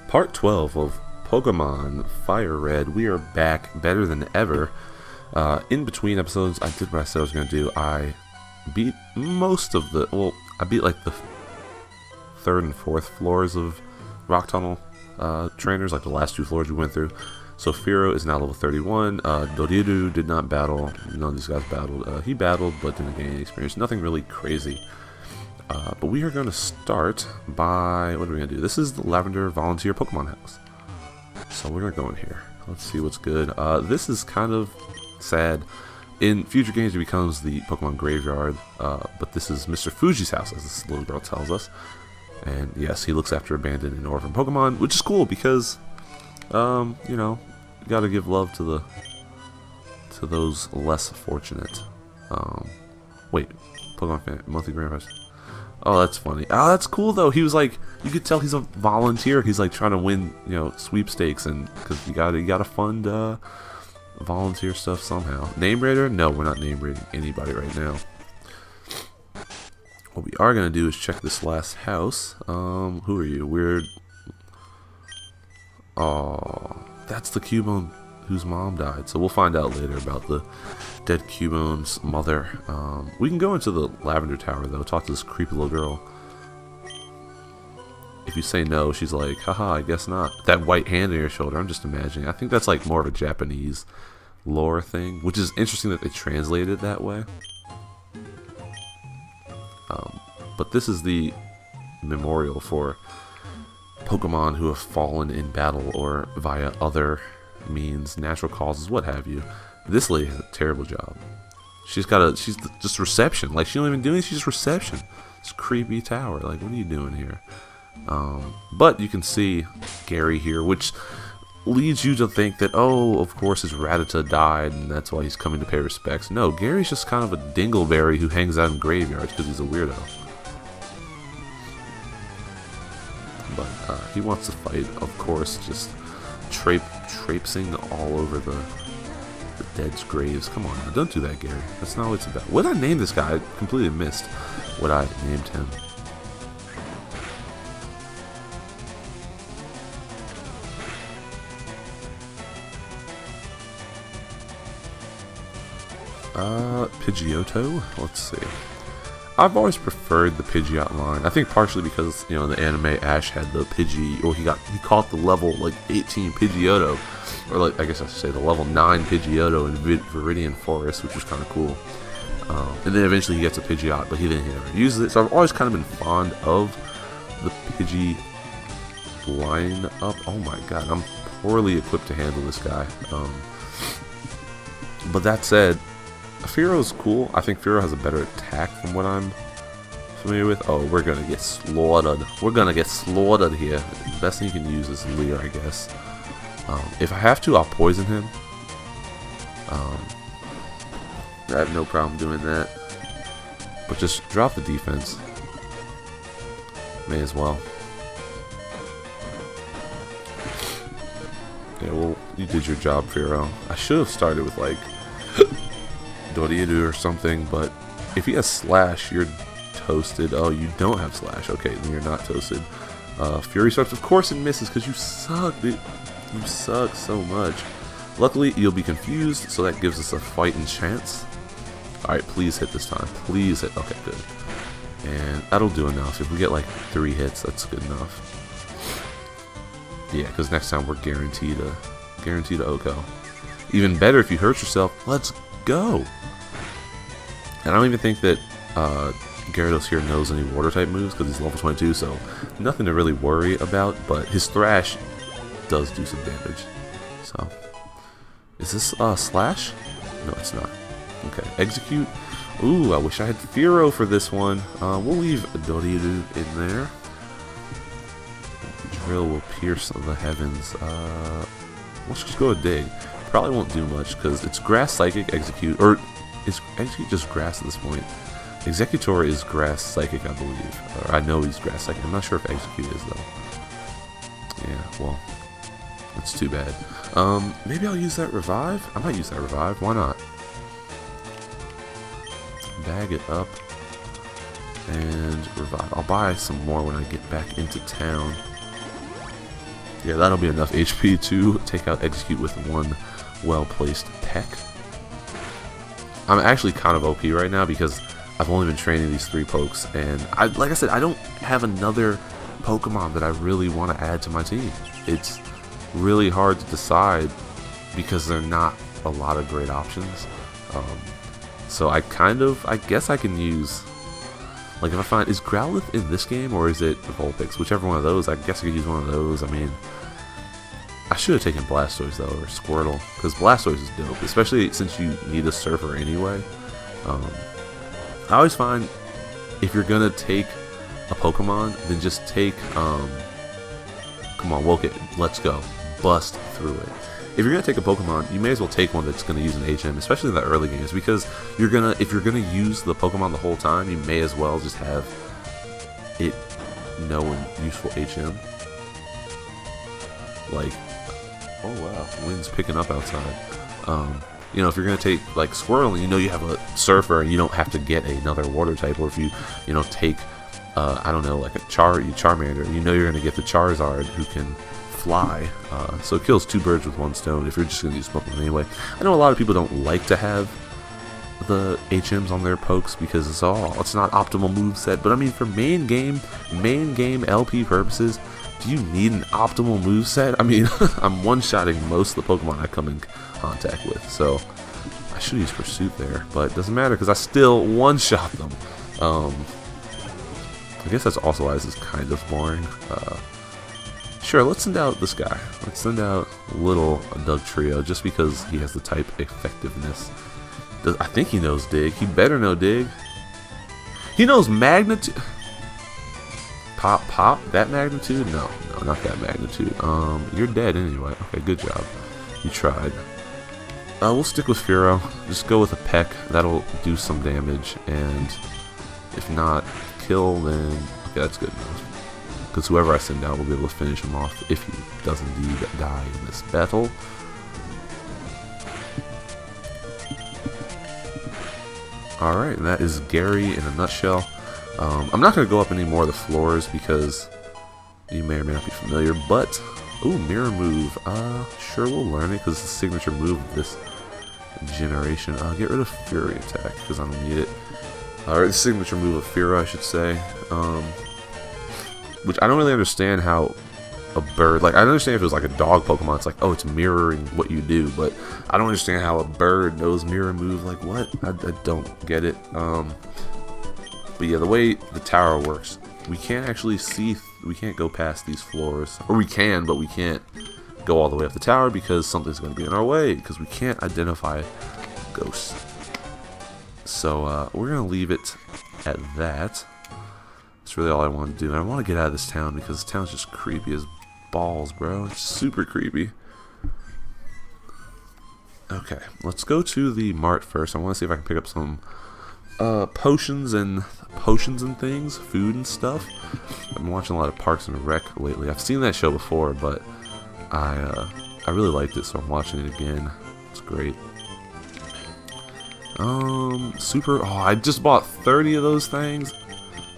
Part 12 of Pokemon FireRed. We are back better than ever. In between episodes, I did what I said I was going to do. I beat most of the... Well, I beat like the third and fourth floors of Rock Tunnel trainers, like the last two floors we went through. So Firo is now level 31. Dodiru did not battle. None of these guys battled. He battled, but didn't gain any experience. Nothing really crazy. But we are going to start by... What are we going to do? This is the Lavender Volunteer Pokemon House. So we're going to go in here. Let's see what's good. This is kind of sad. In future games, it becomes the Pokemon Graveyard. But this is Mr. Fuji's house, as this little girl tells us. And yes, he looks after abandoned and orphan Pokemon, which is cool because, you know, you got to give love to those less fortunate. Wait, Pokemon fan, monthly grand prize. Oh, that's funny. Oh, that's cool though. He was like, you could tell he's a volunteer. He's like trying to win, you know, sweepstakes, and because you gotta fund volunteer stuff somehow. Name raider? No, we're not name rating anybody right now. What we are gonna do is check this last house. Who are you? Weird. Oh, that's the Cubone whose mom died. So we'll find out later about the dead Cubone's mother. We can go into the Lavender Tower though, talk to this creepy little girl. If you say no, she's like, haha, I guess not. That white hand on your shoulder, I'm just imagining. I think that's like more of a Japanese lore thing, which is interesting that they translated it that way. But this is the memorial for Pokemon who have fallen in battle or via other means, natural causes, what have you. This lady has a terrible job. She's just reception. Like, she don't even do anything, she's just reception. This creepy tower. Like, what are you doing here? But you can see Gary here, which leads you to think that, oh, of course his Rattata died and that's why he's coming to pay respects. No, Gary's just kind of a dingleberry who hangs out in graveyards because he's a weirdo. But he wants to fight, of course, just traipsing all over the dead's graves. Come on now, don't do that, Gary. That's not what it's about. What did I name this guy? I completely missed what I named him. Pidgeotto? Let's see. I've always preferred the Pidgeot line. I think partially because, you know, in the anime, Ash had the Pidgey, or he caught the level like 18 Pidgeotto, or like, I guess I should say the level 9 Pidgeotto in Viridian Forest, which was kind of cool. And then eventually he gets a Pidgeot, but he never uses it. So I've always kind of been fond of the Pidgey line-up. Oh my god, I'm poorly equipped to handle this guy. But that said, Firo's cool. I think Firo has a better attack from what I'm familiar with. Oh, we're gonna get slaughtered. We're gonna get slaughtered here. The best thing you can use is Leer, I guess. If I have to, I'll poison him. I have no problem doing that. But just drop the defense. May as well. Yeah, well, you did your job, Firo. I should have started with, like, Dodiru or something, but if he has Slash, you're toasted. Oh, you don't have Slash. Okay, then you're not toasted. Fury Swept, of course it misses, because you suck, dude. You suck so much. Luckily, you'll be confused, so that gives us a fighting chance. Alright, please hit this time. Please hit. Okay, good. And that'll do enough. If we get like 3 hits, that's good enough. Yeah, because next time we're guaranteed a Oko. Even better if you hurt yourself. Let's go. And I don't even think that Gyarados here knows any water type moves because he's level 22, so nothing to really worry about. But his Thrash does do some damage. So, is this Slash? No, it's not. Okay, Execute. Ooh, I wish I had Firo for this one. We'll leave Dodiru in there. Drill will pierce the heavens. Let's just go a dig. Probably won't do much because it's Grass Psychic, Execute, or is Execute just Grass at this point? Executor is Grass Psychic, I believe. Or I know he's Grass Psychic. I'm not sure if Execute is though. Yeah, well, that's too bad. Maybe I'll use that Revive. I might use that Revive. Why not? Bag it up and Revive. I'll buy some more when I get back into town. Yeah, that'll be enough HP to take out Execute with one well-placed peck. I'm actually kind of OP right now because I've only been training these 3 pokes, and like I said, I don't have another Pokemon that I really want to add to my team. It's really hard to decide because there are not a lot of great options. So I guess I can use, like, if I find, is Growlithe in this game or is it Vulpix? Whichever one of those, I guess I could use one of those. I mean, I should have taken Blastoise though, or Squirtle, because Blastoise is dope, especially since you need a Surfer anyway. I always find if you're gonna take a Pokemon, then just take, come on, Woket, let's go, bust through it. If you're gonna take a Pokemon, you may as well take one that's gonna use an HM, especially in the early games, because if you're gonna use the Pokemon the whole time, you may as well just have it know an useful HM. Like, oh wow, wind's picking up outside. You know, if you're going to take, like, Squirtle, and you know you have a Surfer, and you don't have to get another Water type, or if you know, take, I don't know, like a Charmander, you know you're going to get the Charizard, who can fly, so it kills 2 birds with 1 stone, if you're just going to use Pokemon anyway. I know a lot of people don't like to have the HMs on their pokes, because it's not optimal moveset, but I mean, for main game LP purposes, do you need an optimal moveset? I mean, I'm one-shotting most of the Pokemon I come in contact with, so I should use Pursuit there, but it doesn't matter because I still one-shot them. I guess that's also why this is kind of boring. Sure, let's send out this guy. Let's send out Little Dugtrio just because he has the type effectiveness. I think he knows Dig. He better know Dig. He knows Magnitude. Pop? That magnitude? No, not that magnitude. You're dead anyway. Okay, good job. You tried. We'll stick with Fearow. Just go with a peck. That'll do some damage, and if not kill, then okay, that's good enough. Because whoever I send out will be able to finish him off if he does indeed die in this battle. Alright, and that is Gary in a nutshell. I'm not going to go up any more of the floors because you may or may not be familiar, but, ooh, Mirror Move. Sure, we'll learn it because it's the signature move of this generation. Get rid of Fury Attack because I don't need it. Or the signature move of Fearow, I should say. Which I don't really understand how a bird, like, I understand if it was like a dog Pokemon, it's like, oh, it's mirroring what you do, but I don't understand how a bird knows Mirror Move. Like, what? I don't get it. But yeah, the way the tower works, we can't actually see, we can't go past these floors. Or we can, but we can't go all the way up the tower because something's going to be in our way, because we can't identify ghosts. So we're going to leave it at that. That's really all I want to do. And I want to get out of this town because this town's just creepy as balls, bro. It's super creepy. Okay, let's go to the mart first. I want to see if I can pick up some potions and things, food and stuff. I've been watching a lot of Parks and Rec lately. I've seen that show before, but I really liked it, so I'm watching it again. It's great. I just bought 30 of those things,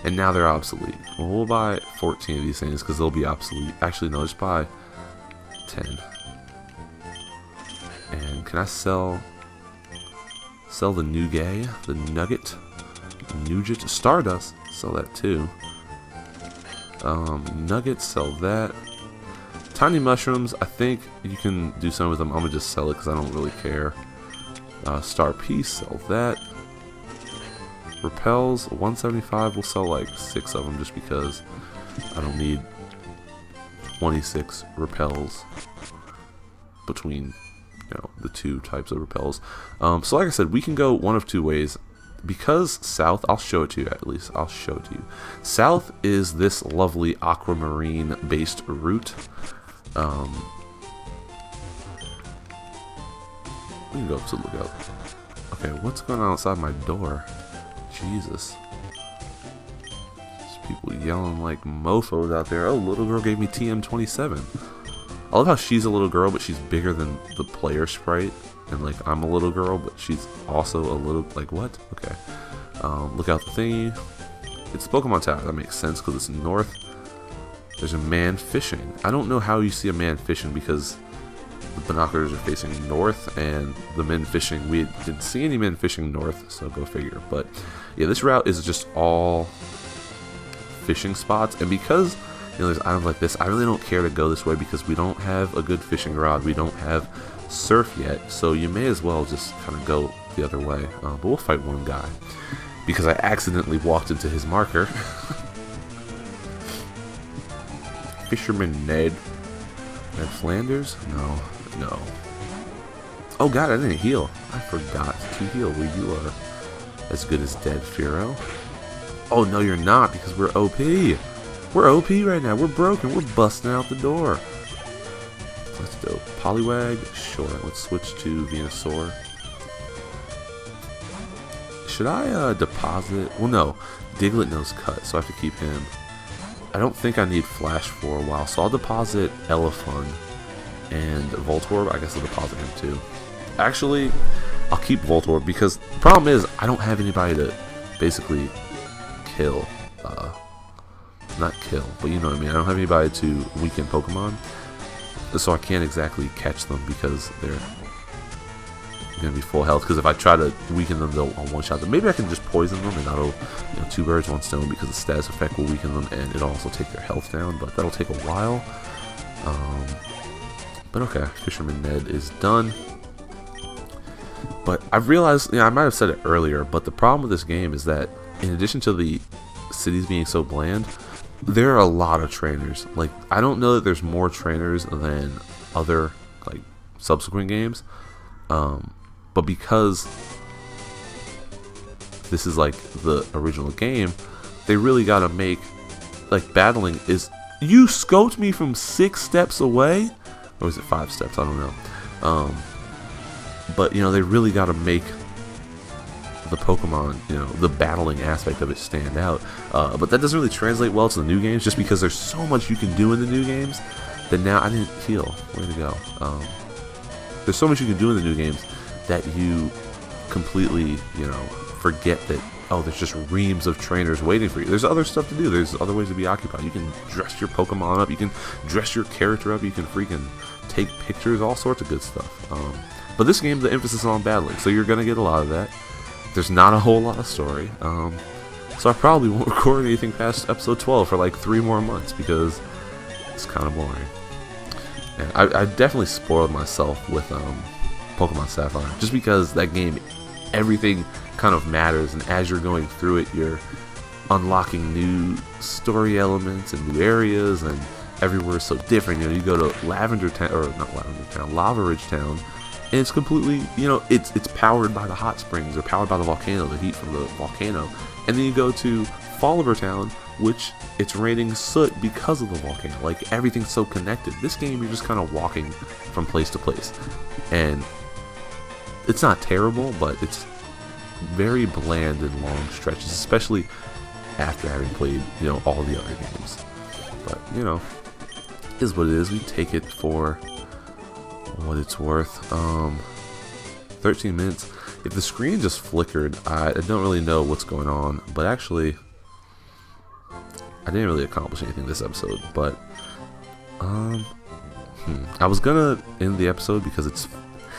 and now they're obsolete. Well, we'll buy 14 of these things because they'll be obsolete. Actually, no, just buy 10. And can I sell the Nougat, the Nugget, Stardust, sell that too. Nuggets, sell that. Tiny Mushrooms, I think you can do some with them. I'm gonna just sell it because I don't really care. Star Piece, sell that. Repels, 175, we'll sell like 6 of them just because I don't need 26 repels between, you know, the 2 types of repels. So like I said, we can go one of 2 ways. Because south, I'll show it to you at least. I'll show it to you. South is this lovely aquamarine based route. We can go up to look up. Okay, what's going on outside my door? Jesus. There's people yelling like mofos out there. Oh, little girl gave me TM27. I love how she's a little girl, but she's bigger than the player sprite. And like, I'm a little girl, but she's also a little, like, what? Okay. Look out the thingy. It's the Pokemon Tower. That makes sense because it's north. There's a man fishing. I don't know how you see a man fishing because the binoculars are facing north, and the men fishing, we didn't see any men fishing north, so go figure. But yeah, this route is just all fishing spots, and because there's islands like this, I really don't care to go this way because we don't have a good fishing rod. We don't have surf yet, so you may as well just kind of go the other way. But we'll fight one guy because I accidentally walked into his marker. Fisherman Ned Flanders? No. Oh god, I didn't heal. I forgot to heal. Well, you are as good as dead, Firo. Oh no, you're not, because we're OP. We're OP right now. We're broken. We're busting out the door. Let's do Poliwag. Sure. Let's switch to Venusaur. Should I deposit? Well, no. Diglett knows cut, so I have to keep him. I don't think I need Flash for a while, so I'll deposit Elephant and Voltorb. I guess I'll deposit him too. Actually, I'll keep Voltorb because the problem is I don't have anybody to basically kill. Not kill, but you know what I mean. I don't have anybody to weaken Pokemon, so I can't exactly catch them because they're gonna be full health. Because if I try to weaken them, they'll one-shot them. Maybe I can just poison them, and that'll, two birds, one stone, because the status effect will weaken them, and it'll also take their health down. But that'll take a while. But okay, Fisherman Ned is done. But I've realized, I might have said it earlier, but the problem with this game is that in addition to the cities being so bland, there are a lot of trainers. Like, I don't know that there's more trainers than other, like, subsequent games. But because this is, like, the original game, they really gotta make, like, battling is... You scoped me from 6 steps away? Or was it 5 steps? I don't know. But, they really gotta make the Pokemon, the battling aspect of it stand out. But that doesn't really translate well to the new games, just because there's so much you can do in the new games that now I didn't heal. Way to go. There's so much you can do in the new games that you completely, forget that, oh, there's just reams of trainers waiting for you. There's other stuff to do. There's other ways to be occupied. You can dress your Pokemon up. You can dress your character up. You can freaking take pictures, all sorts of good stuff. But this game, the emphasis is on battling, so you're going to get a lot of that. There's not a whole lot of story, so I probably won't record anything past episode 12 for like 3 more months because it's kind of boring. And I definitely spoiled myself with Pokemon Sapphire, just because that game, everything kind of matters, and as you're going through it, you're unlocking new story elements and new areas, and everywhere is so different. You go to Lavender Town, or not Lavender Town, Lava Ridge Town. And it's completely, it's powered by the hot springs, or powered by the volcano, the heat from the volcano. And then you go to Falliver Town, which it's raining soot because of the volcano. Like, everything's so connected. This game, you're just kind of walking from place to place. And it's not terrible, but it's very bland in long stretches, especially after having played, all the other games. But, is what it is. We take it for what it's worth. 13 minutes. If the screen just flickered, I don't really know what's going on, but actually I didn't really accomplish anything this episode. But I was gonna end the episode because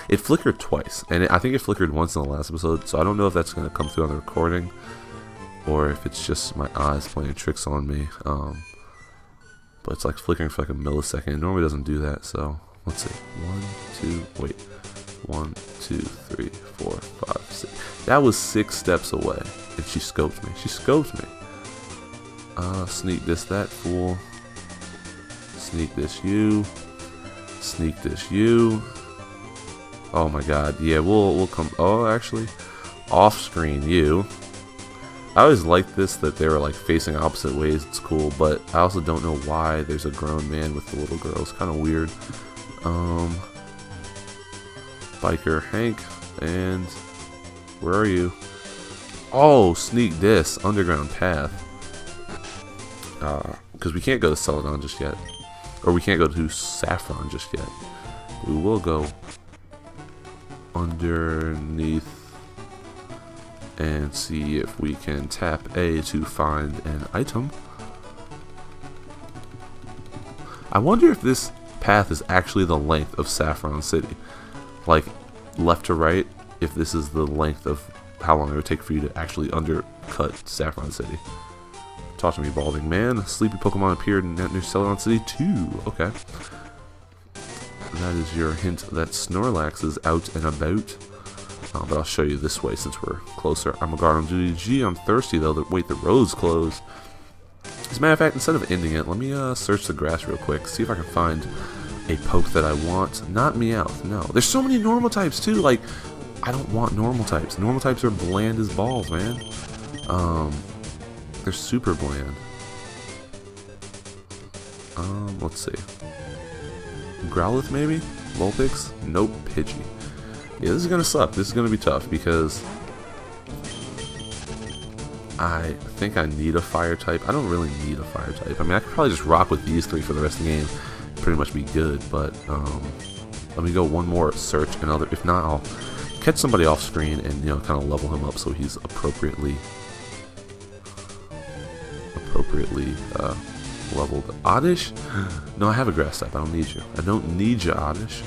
it flickered twice, and I think it flickered once in the last episode, so I don't know if that's gonna come through on the recording or if it's just my eyes playing tricks on me. But it's like flickering for like a millisecond. It normally doesn't do that, so let's see. 1, 2, 3, 4, 5, 6. That was 6 steps away, and she scoped me. She scoped me. Sneak this, that fool. Sneak this, you. Sneak this, you. Oh my god. Yeah, we'll come. Oh, actually, off screen, you. I always liked this, that they were like facing opposite ways. It's cool, but I also don't know why there's a grown man with the little girl. It's kind of weird. Biker Hank, and where are you? Oh, sneak this, underground path. Because we can't go to Celadon just yet, or we can't go to Saffron just yet. We will go underneath and see if we can tap A to find an item. I wonder if this path is actually the length of Saffron City. Like, left to right, if this is the length of how long it would take for you to actually undercut Saffron City. Talk to me, balding man. Sleepy Pokemon appeared near Celadon City too. Okay. That is your hint that Snorlax is out and about. But I'll show you this way since we're closer. I'm a guard on duty. Gee, I'm thirsty though. Wait, the road's closed. As a matter of fact, instead of ending it, let me search the grass real quick. See if I can find a poke that I want. Not Meowth, no. There's so many normal types too. Like, I don't want normal types. Normal types are bland as balls, man. They're super bland. Let's see. Growlithe maybe? Vulpix? Nope. Pidgey. Yeah, this is gonna suck. This is gonna be tough because I think I need a fire type. I don't really need a fire type. I mean, I could probably just rock with these three for the rest of the game. Pretty much be good, but let me go one more search. Another. If not, I'll catch somebody off screen and, you know, kind of level him up so he's appropriately leveled. Oddish? No, I have a grass type. I don't need you. I don't need you, Oddish.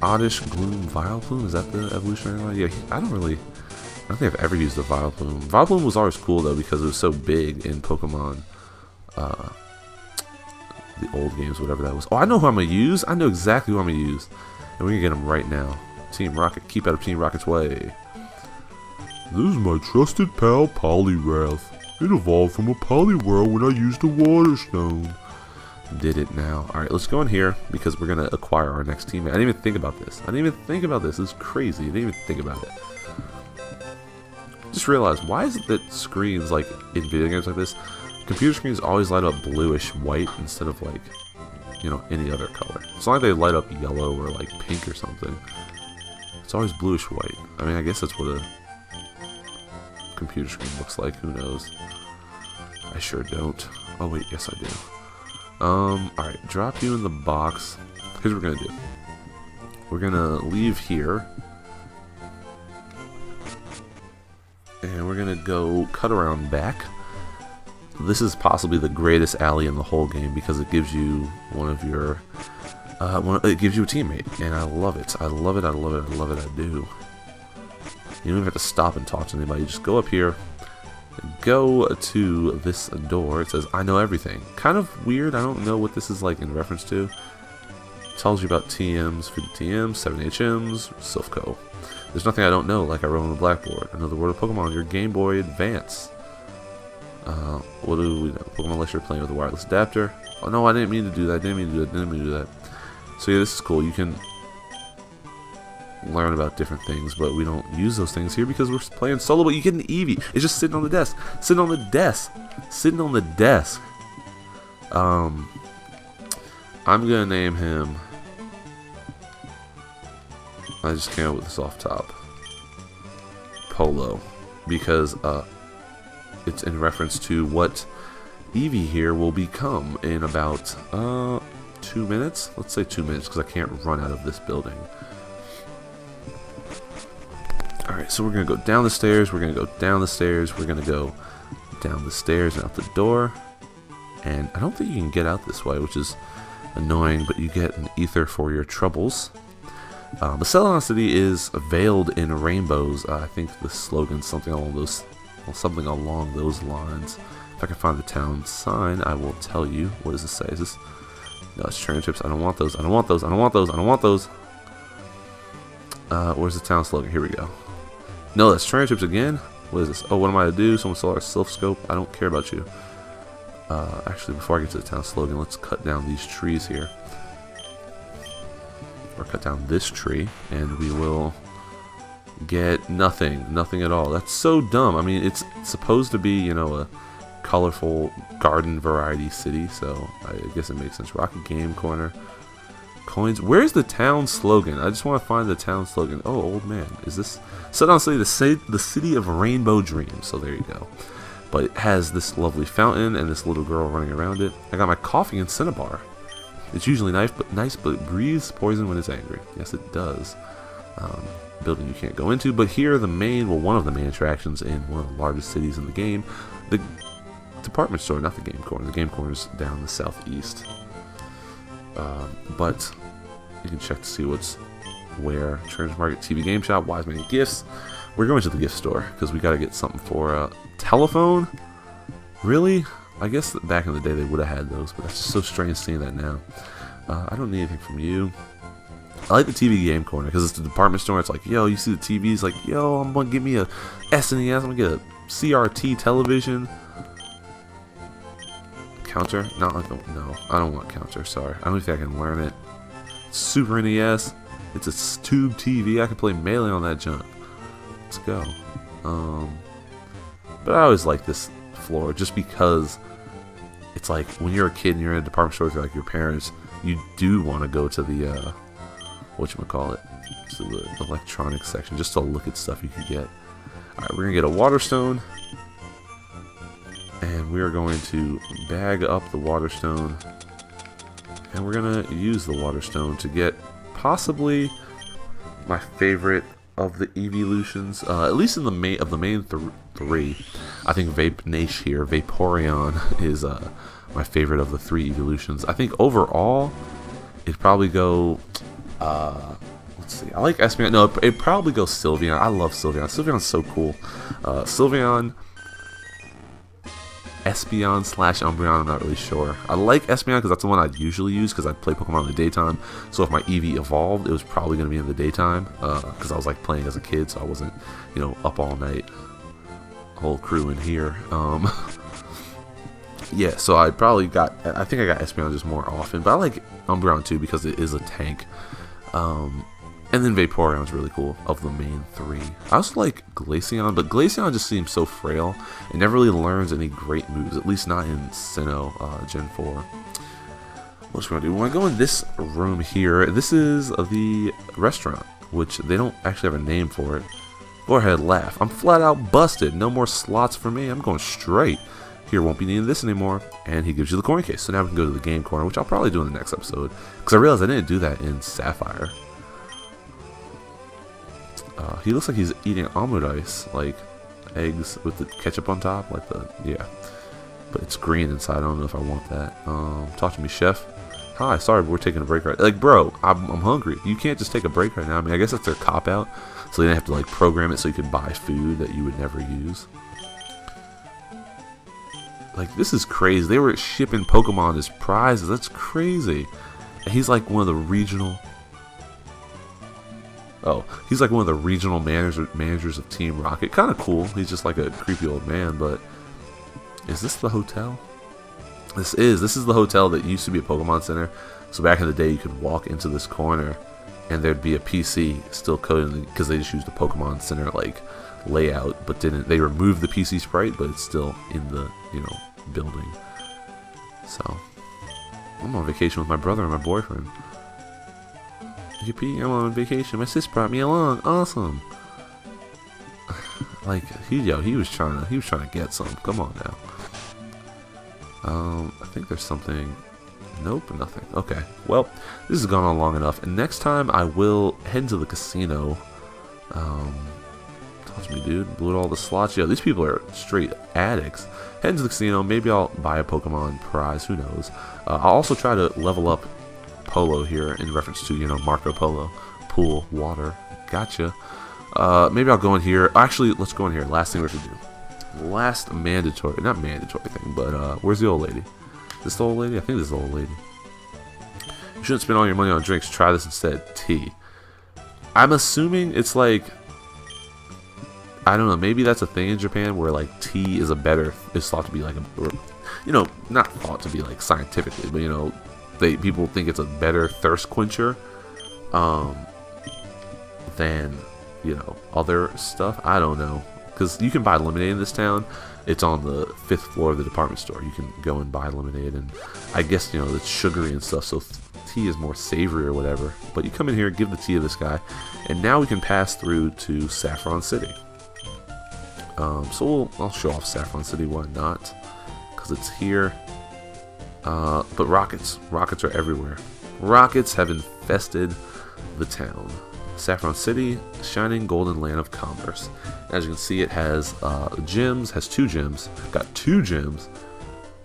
Oddish, Gloom, Vileplume? Is that the evolutionary line? Yeah, I don't think I've ever used the Vileplume. Vileplume was always cool though because it was so big in Pokemon, the old games, whatever that was. Oh, I know who I'm gonna use. I know exactly who I'm gonna use, and we're gonna get him right now. Team Rocket, keep out of Team Rocket's way. This is my trusted pal, Poliwrath. It evolved from a Poliwhirl when I used the Water Stone. Did it now. Alright, let's go in here because we're going to acquire our next teammate. I didn't even think about this. This is crazy. I didn't even think about it. Just realized, why is it that screens, like, in video games like this, computer screens always light up bluish white instead of, like, you know, any other color. It's not like they light up yellow or, like, pink or something. It's always bluish white. I mean, I guess that's what a computer screen looks like. Who knows? I sure don't. Oh, wait. Yes, I do. Alright, drop you in the box. Here's what we're gonna do. We're gonna leave here. And we're gonna go cut around back. This is possibly the greatest alley in the whole game because it gives you one of your... it gives you a teammate. And I love it. I love it, I love it, I love it, I do. You don't even have to stop and talk to anybody. You just go up here. Go to this door. It says, I know everything. Kind of weird. I don't know what this is like in reference to. It tells you about TMs, 50 TMs, 70 HMs, Silphco. There's nothing I don't know, like I wrote on the blackboard. I know the word of Pokemon, your Game Boy Advance. What do we know? Pokemon unless you're playing with a wireless adapter. Oh no, I didn't mean to do that. So yeah, this is cool. You can learn about different things, but we don't use those things here because we're playing solo. But you get an Eevee. It's just sitting on the desk. I'm gonna name him. I just came up with this off top. Polo, because it's in reference to what Eevee here will become in about 2 minutes. Let's say 2 minutes because I can't run out of this building. Alright, so we're going to go down the stairs, we're going to go down the stairs, we're going to go down the stairs and out the door. And I don't think you can get out this way, which is annoying, but you get an ether for your troubles. The Celadon City is veiled in rainbows. I think the slogan's something along those lines. If I can find the town sign, I will tell you. What does this say? Is this... No, it's train trips. I don't want those. Where's the town slogan? Here we go. No, that's train trips again? What is this? Oh, what am I to do? Someone saw our Silphscope. I don't care about you. Actually, before I get to the town slogan, let's cut down these trees here. Or cut down this tree, and we will get nothing at all. That's so dumb. I mean, it's supposed to be, you know, a colorful garden variety city, so I guess it makes sense. Rocket Game Corner. Coins. Where's the town slogan? I just want to find the town slogan. Oh, old man. Is this... Celadon City, the city of rainbow dreams. So there you go. But it has this lovely fountain and this little girl running around it. I got my coffee and Cinnabar. It's usually nice, but it breathes poison when it's angry. Yes, it does. Building you can't go into, but here one of the main attractions in one of the largest cities in the game, the department store, not the game corner. The game corner is down the southeast. But you can check to see what's where. Trader's Market, TV Game Shop, Wise Man Gifts. We're going to the gift store because we got to get something for a telephone. Really? I guess back in the day they would have had those, but that's just so strange seeing that now. I don't need anything from you. I like the TV game corner because it's the department store. It's like, yo, you see the TVs, like, yo, I'm gonna give me a SNES. I'm gonna get a CRT television. Counter? No, I don't want counter. Sorry, I don't think I can learn it. Super NES. It's a tube TV. I can play Melee on that junk. Let's go. But I always like this floor just because it's like when you're a kid and you're in a department store with like your parents, you do want to go to the whatchamacallit, to the electronics section just to look at stuff you can get. Alright, we're gonna get a water stone, and we are going to bag up the water stone, and we're gonna use the water stone to get possibly my favorite of the evolutions, at least in the main three. I think Vape Nash here, Vaporeon, is my favorite of the 3 evolutions. I think overall it'd probably go let's see, I like Espeon. No, it'd probably go Sylveon. I love Sylveon. Sylveon's so cool. Sylveon, Espeon / Umbreon, I'm not really sure. I like Espeon because that's the one I'd usually use because I'd play Pokemon in the daytime. So if my Eevee evolved, it was probably going to be in the daytime because I was like playing as a kid, so I wasn't, you know, up all night. Whole crew in here. Yeah, so I think I got Espeon just more often, but I like Umbreon too because it is a tank. And then Vaporeon is really cool of the main 3. I also like Glaceon, but Glaceon just seems so frail. It never really learns any great moves, at least not in Sinnoh Gen 4. What's we gonna do? We want to go in this room here. This is the restaurant, which they don't actually have a name for it. Go ahead, laugh. I'm flat out busted. No more slots for me. I'm going straight. Here, won't be needing this anymore. And he gives you the coin case. So now we can go to the game corner, which I'll probably do in the next episode. Because I realized I didn't do that in Sapphire. He looks like he's eating almond ice, like eggs with the ketchup on top, like yeah. But it's green inside. I don't know if I want that. Talk to me, chef. Hi, sorry, but we're taking a break right. Like, bro, I'm hungry. You can't just take a break right now. I mean, I guess that's their cop out, so they didn't have to like program it so you could buy food that you would never use. Like, this is crazy. They were shipping Pokemon as prizes. That's crazy. And he's like one of the regional. Oh, he's like one of the regional managers of Team Rocket. Kind of cool. He's just like a creepy old man, but is this the hotel? This is the hotel that used to be a Pokemon Center. So back in the day, you could walk into this corner, and there'd be a PC still coded because they just used the Pokemon Center like layout, but didn't. They removed the PC sprite, but it's still in the building. So I'm on vacation with my brother and my boyfriend. Yippee, I'm on vacation. My sis brought me along. Awesome. Like he was trying to get some. Come on now. I think there's something. Nope, nothing. Okay. Well, this has gone on long enough, and next time I will head to the casino. Touch me, dude. Blew all the slots. Yo, these people are straight addicts. Head to the casino. Maybe I'll buy a Pokemon prize. Who knows? I'll also try to level up Polo here in reference to, Marco Polo. Pool, water. Gotcha. Maybe I'll go in here. Actually, let's go in here. Last thing we have to do. Last mandatory, not mandatory thing, but where's the old lady? Is this the old lady? I think this is the old lady. You shouldn't spend all your money on drinks. Try this instead. Tea. I'm assuming it's like, I don't know, maybe that's a thing in Japan where like tea is thought to be like not thought to be like scientifically, but people think it's a better thirst quencher than other stuff. I don't know, because you can buy lemonade in this town. It's on the 5th floor of the department store. You can go and buy lemonade, and I guess it's sugary and stuff, so tea is more savory or whatever. But you come in here, give the tea to this guy, and now we can pass through to Saffron City. So I'll show off Saffron City, why not? Because it's here. But rockets are everywhere. Rockets have infested the town. Saffron City, shining golden land of commerce. As you can see, it has gyms, has 2 gyms, got 2 gyms,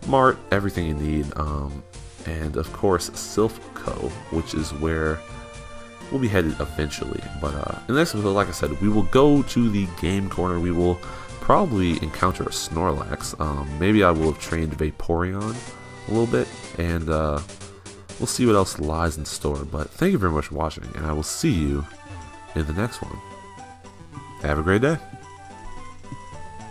mart, everything you need, and of course Silphco, which is where we'll be headed eventually. But in this episode, like I said, we will go to the game corner. We will probably encounter a Snorlax. Maybe I will have trained Vaporeon a little bit, and we'll see what else lies in store. But thank you very much for watching, and I will see you in the next one. Have a great day.